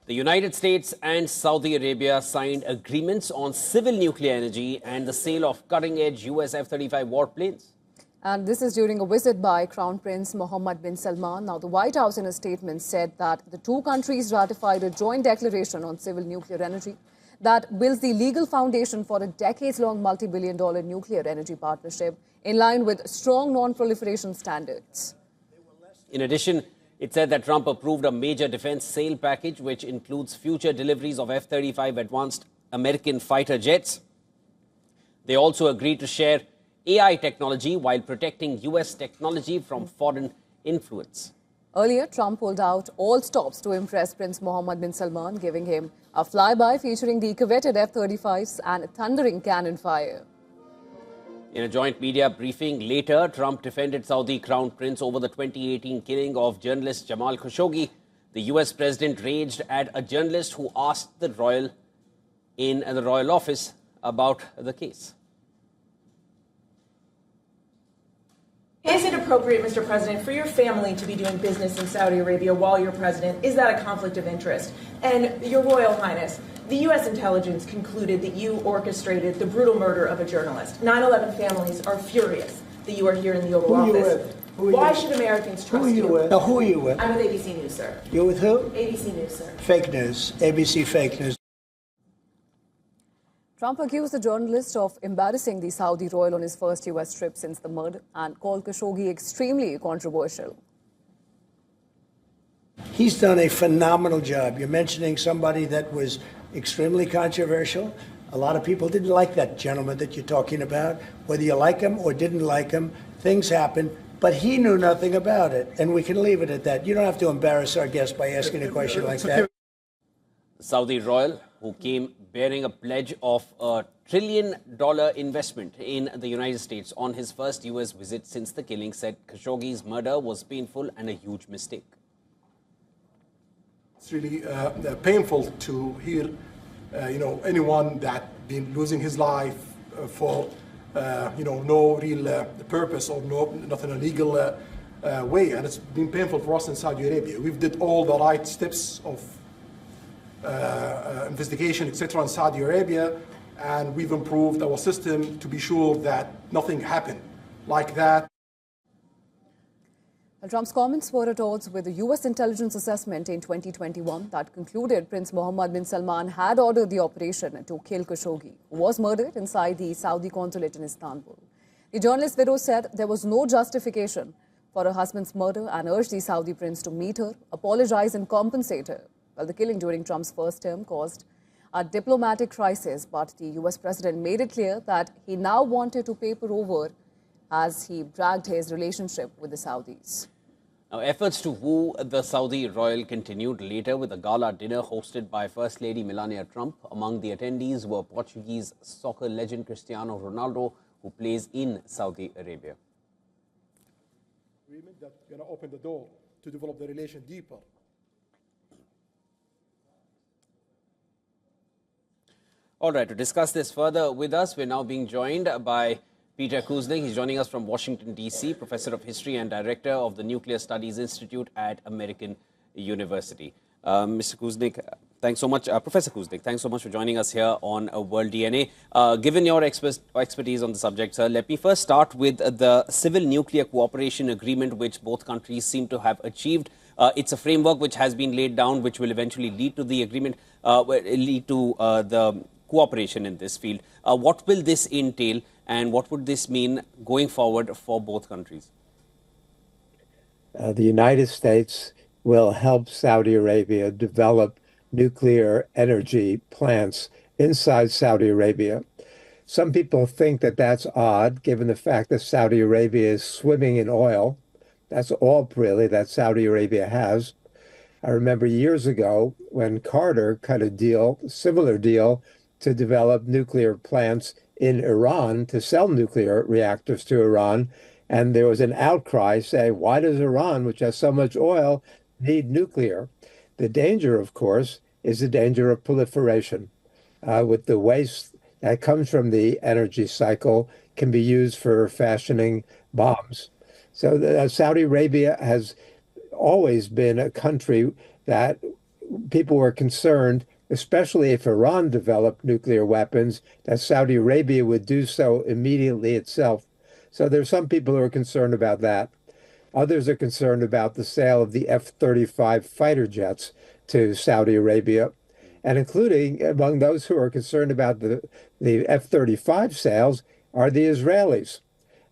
The United States and Saudi Arabia signed agreements on civil nuclear energy and the sale of cutting-edge U.S. F-35 warplanes. And this is during a visit by Crown Prince Mohammed bin Salman. Now, the White House in a statement said that the two countries ratified a joint declaration on civil nuclear energy that builds the legal foundation for a decades-long multi-billion-dollar nuclear energy partnership in line with strong non-proliferation standards. In addition, it said that Trump approved a major defense sale package, which includes future deliveries of F-35 advanced American fighter jets. They also agreed to share AI technology while protecting U.S. technology from foreign influence. Earlier, Trump pulled out all stops to impress Prince Mohammed bin Salman, giving him a flyby featuring the coveted F-35s and thundering cannon fire. In a joint media briefing later, Trump defended Saudi Crown Prince over the 2018 killing of journalist Jamal Khashoggi. The U.S. president raged at a journalist who asked the royal in the royal office about the case. Is it appropriate, Mr. President, for your family to be doing business in Saudi Arabia while you're president? Is that a conflict of interest? And Your Royal Highness, the U.S. intelligence concluded that you orchestrated the brutal murder of a journalist. 9/11 families are furious that you are here in the Oval Office. Why should Americans trust you? Who are you with? No, who are you with? I'm with ABC News, sir. You're with who? ABC News, sir. Fake news. ABC fake news. Trump accused the journalist of embarrassing the Saudi royal on his first U.S. trip since the murder and called Khashoggi extremely controversial. He's done a phenomenal job. You're mentioning somebody that was extremely controversial. A lot of people didn't like that gentleman that you're talking about. Whether you like him or didn't like him, things happen. But he knew nothing about it, and we can leave it at that. You don't have to embarrass our guest by asking a question like that. The Saudi royal, who came bearing a pledge of a $1 trillion investment in the United States on his first U.S. visit since the killing, said Khashoggi's murder was painful and a huge mistake. It's really painful to hear, anyone that been losing his life for, no real purpose or nothing illegal way, and it's been painful for us in Saudi Arabia. We've did all the right steps of investigation, etc., in Saudi Arabia, and we've improved our system to be sure that nothing happened like that. Trump's comments were at odds with the U.S. intelligence assessment in 2021 that concluded Prince Mohammed bin Salman had ordered the operation to kill Khashoggi, who was murdered inside the Saudi consulate in Istanbul. The journalist widow said there was no justification for her husband's murder and urged the Saudi prince to meet her, apologize and compensate her. Well, the killing during Trump's first term caused a diplomatic crisis, but the U.S. president made it clear that he now wanted to paper over as he bragged his relationship with the Saudis. Now, efforts to woo the Saudi royal continued later with a gala dinner hosted by First Lady Melania Trump. Among the attendees were Portuguese soccer legend Cristiano Ronaldo, who plays in Saudi Arabia. Agreement that's going to open the door to develop the relation deeper. All right, to discuss this further with us, we're now being joined by Peter Kuznick. He's joining us from Washington, D.C., Professor of History and Director of the Nuclear Studies Institute at American University. Mr. Kuznick, thanks so much. Professor Kuznick, thanks so much for joining us here on World DNA. Given your expertise on the subject, sir, let me first start with the Civil Nuclear Cooperation Agreement, which both countries seem to have achieved. It's a framework which has been laid down, which will eventually lead to the agreement, lead to the cooperation in this field. What will this entail, and what would this mean going forward for both countries? The United States will help Saudi Arabia develop nuclear energy plants inside Saudi Arabia. Some people think that that's odd, given the fact that Saudi Arabia is swimming in oil. That's all really that Saudi Arabia has. I remember years ago when Carter cut a deal, similar deal, to develop nuclear plants in Iran, to sell nuclear reactors to Iran. And there was an outcry saying, why does Iran, which has so much oil, need nuclear? The danger, of course, is the danger of proliferation. With the waste that comes from the energy cycle can be used for fashioning bombs. So Saudi Arabia has always been a country that people were concerned, especially if Iran developed nuclear weapons, that Saudi Arabia would do so immediately itself. So there's some people who are concerned about that. Others are concerned about the sale of the F-35 fighter jets to Saudi Arabia, and including among those who are concerned about the F-35 sales are the Israelis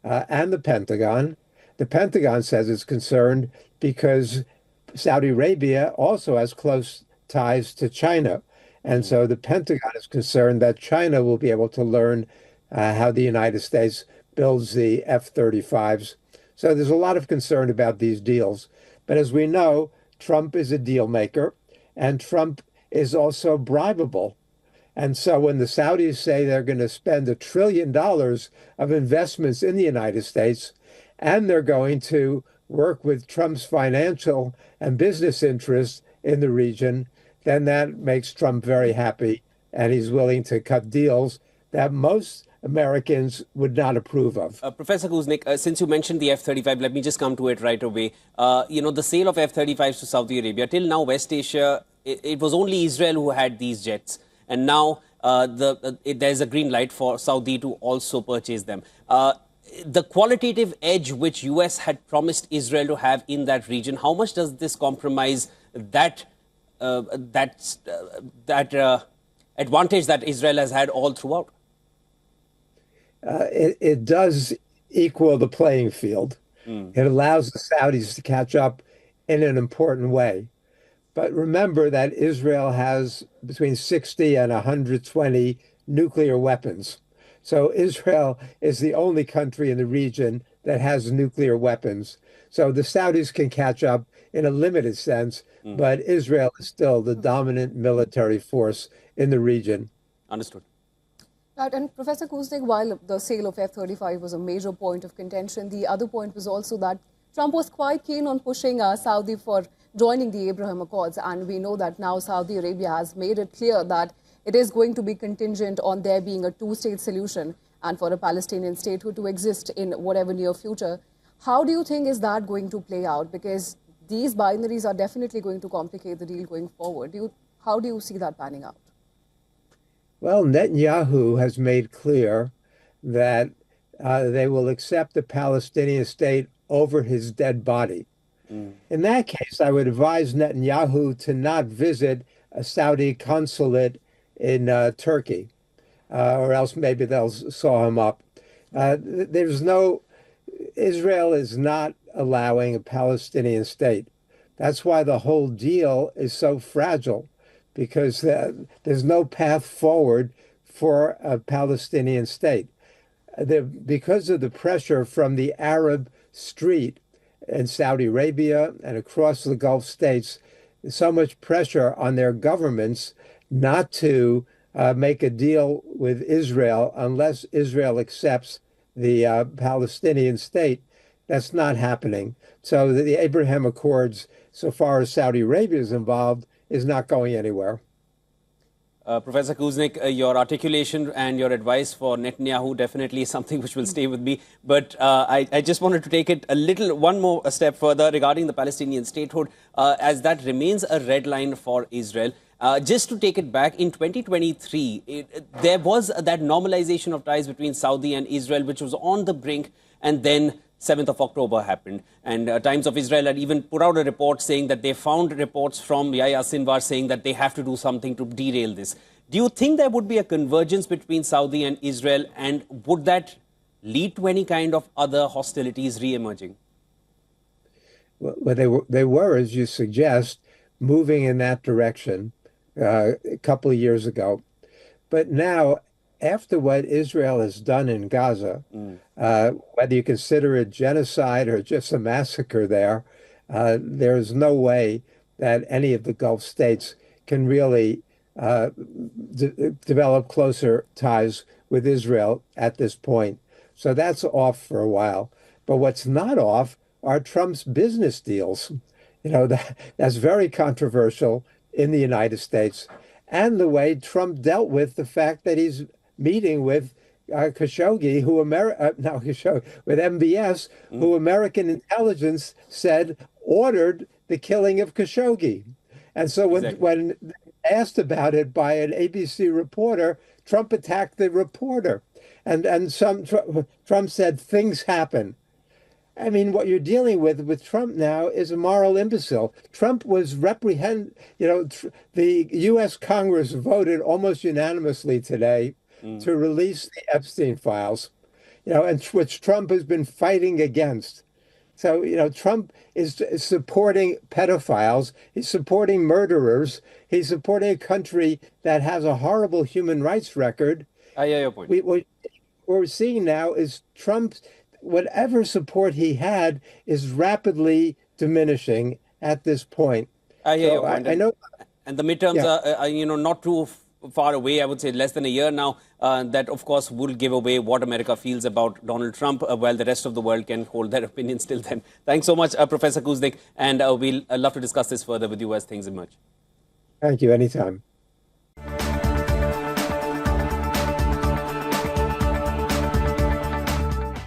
and the Pentagon. The Pentagon says it's concerned because Saudi Arabia also has close ties to China. And so the Pentagon is concerned that China will be able to learn how the United States builds the F-35s. So there's a lot of concern about these deals. But as we know, Trump is a deal maker, and Trump is also bribable. And so when the Saudis say they're going to spend $1 trillion of investments in the United States, and they're going to work with Trump's financial and business interests in the region, then that makes Trump very happy, and he's willing to cut deals that most Americans would not approve of. Professor Kuznick, since you mentioned the F-35, let me just come to it right away. The sale of F-35s to Saudi Arabia, till now West Asia, it was only Israel who had these jets. And now there's a green light for Saudi to also purchase them. The qualitative edge which U.S. had promised Israel to have in that region, how much does this compromise that advantage that Israel has had all throughout? It does equal the playing field. It allows the Saudis to catch up in an important way. But remember that Israel has between 60 and 120 nuclear weapons. So Israel is the only country in the region that has nuclear weapons. So the Saudis can catch up in a limited sense, but Israel is still the dominant military force in the region. Understood. Right, and Professor Kuznick, while the sale of F-35 was a major point of contention, the other point was also that Trump was quite keen on pushing Saudi for joining the Abraham Accords. And we know that now Saudi Arabia has made it clear that it is going to be contingent on there being a two-state solution and for a Palestinian statehood to exist in whatever near future. How do you think is that going to play out? Because these binaries are definitely going to complicate the deal going forward. How do you see that panning out? Well, Netanyahu has made clear that they will accept the Palestinian state over his dead body. In that case, I would advise Netanyahu to not visit a Saudi consulate in Turkey, or else maybe they'll saw him up. Israel is not allowing a Palestinian state. That's why the whole deal is so fragile, because there's no path forward for a Palestinian state. Because of the pressure from the Arab street in Saudi Arabia and across the Gulf states, so much pressure on their governments not to make a deal with Israel unless Israel accepts the Palestinian state. That's not happening. So the Abraham Accords, so far as Saudi Arabia is involved, is not going anywhere. Professor Kuznick, your articulation and your advice for Netanyahu definitely is something which will stay with me. But I just wanted to take it one more step further regarding the Palestinian statehood, as that remains a red line for Israel. Just to take it back, in 2023, there was that normalization of ties between Saudi and Israel, which was on the brink, and then 7th of October happened. And Times of Israel had even put out a report saying that they found reports from Yahya Sinwar saying that they have to do something to derail this. Do you think there would be a convergence between Saudi and Israel, and would that lead to any kind of other hostilities re-emerging? Well, they were, as you suggest, moving in that direction a couple of years ago. But now, after what Israel has done in Gaza, whether you consider it genocide or just a massacre there's no way that any of the Gulf states can really develop closer ties with Israel at this point. So that's off for a while. But what's not off are Trump's business deals. That's very controversial in the United States. And the way Trump dealt with the fact that he's meeting with Khashoggi, with MBS, who American intelligence said ordered the killing of Khashoggi. And so Exactly. when asked about it by an ABC reporter, Trump attacked the reporter. Trump said things happen. I mean, what you're dealing with Trump now is a moral imbecile. Trump was the U.S. Congress voted almost unanimously today to release the Epstein files, and which Trump has been fighting against. So, Trump is supporting pedophiles. He's supporting murderers. He's supporting a country that has a horrible human rights record. I hear your point. What we're seeing now is Trump's, whatever support he had is rapidly diminishing at this point. I hear So your point. I know. And the midterms Yeah. are not too far away. I would say less than a year now. That, of course, will give away what America feels about Donald Trump, while the rest of the world can hold their opinions till then. Thanks so much, Professor Kuznik. And we'll love to discuss this further with you as things emerge. Thank you. Anytime.